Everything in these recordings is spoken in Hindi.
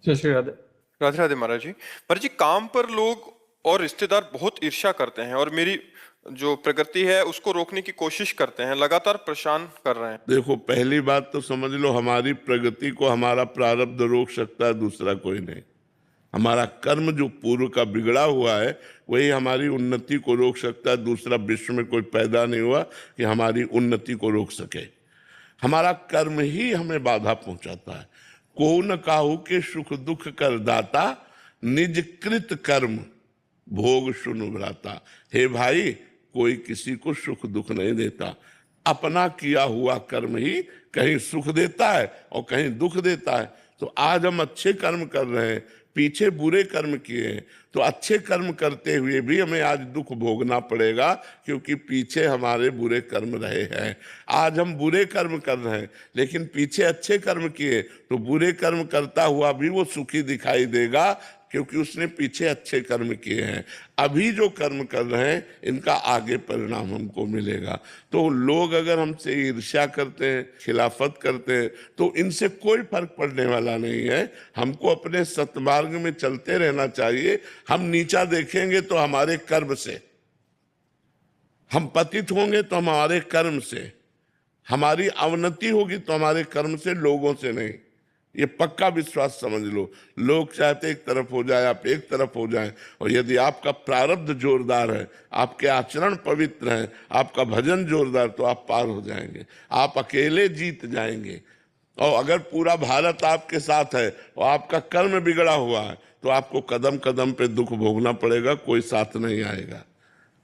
जय श्री राधे। राधे राधे महाराज जी। महाराज जी, काम पर लोग और रिश्तेदार बहुत ईर्ष्या करते हैं और मेरी जो प्रगति है उसको रोकने की कोशिश करते हैं, लगातार परेशान कर रहे हैं। देखो, पहली बात तो समझ लो, हमारी प्रगति को हमारा प्रारब्ध रोक सकता है, दूसरा कोई नहीं। हमारा कर्म जो पूर्व का बिगड़ा हुआ है वही हमारी उन्नति को रोक सकता है। दूसरा विश्व में कोई पैदा नहीं हुआ कि हमारी उन्नति को रोक सके। हमारा कर्म ही हमें बाधा पहुंचाता है। को न काहू के सुख दुख कर दाता, निज कृत कर्म भोग सुनु भ्राता। हे भाई, कोई किसी को सुख दुख नहीं देता। अपना किया हुआ कर्म ही कहीं सुख देता है और कहीं दुख देता है। तो आज हम अच्छे कर्म कर रहे हैं, पीछे बुरे कर्म किए हैं, तो अच्छे कर्म करते हुए भी हमें आज दुख भोगना पड़ेगा, क्योंकि पीछे हमारे बुरे कर्म रहे हैं। आज हम बुरे कर्म कर रहे हैं लेकिन पीछे अच्छे कर्म किए, तो बुरे कर्म करता हुआ भी वो सुखी दिखाई देगा, क्योंकि उसने पीछे अच्छे कर्म किए हैं। अभी जो कर्म कर रहे हैं इनका आगे परिणाम हमको मिलेगा। तो लोग अगर हमसे ईर्ष्या करते हैं, खिलाफत करते हैं, तो इनसे कोई फर्क पड़ने वाला नहीं है। हमको अपने सत्मार्ग में चलते रहना चाहिए। हम नीचा देखेंगे तो हमारे कर्म से, हम पतित होंगे तो हमारे कर्म से, हमारी अवनति होगी तो हमारे कर्म से, लोगों से नहीं। ये पक्का विश्वास समझ लो। लोग चाहते एक तरफ हो जाए, आप एक तरफ हो जाएं, और यदि आपका प्रारब्ध जोरदार है, आपके आचरण पवित्र हैं, आपका भजन जोरदार, तो आप पार हो जाएंगे, आप अकेले जीत जाएंगे। और अगर पूरा भारत आपके साथ है और आपका कर्म बिगड़ा हुआ है, तो आपको कदम कदम पे दुख भोगना पड़ेगा, कोई साथ नहीं आएगा,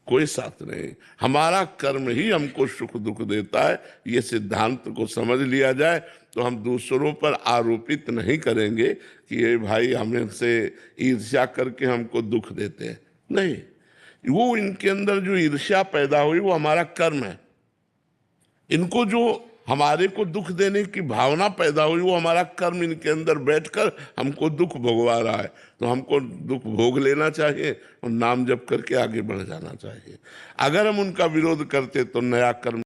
कोई साथ नहीं। हमारा कर्म ही हमको सुख दुख देता है। ये सिद्धांत को समझ लिया जाए तो हम दूसरों पर आरोपित नहीं करेंगे कि ये भाई हमसे ईर्ष्या करके हमको दुख देते हैं। नहीं, वो इनके अंदर जो ईर्ष्या पैदा हुई वो हमारा कर्म है। इनको जो हमारे को दुख देने की भावना पैदा हुई वो हमारा कर्म इनके अंदर बैठकर हमको दुख भोगवा रहा है। तो हमको दुख भोग लेना चाहिए और नाम जप करके आगे बढ़ जाना चाहिए। अगर हम उनका विरोध करते तो नया कर्म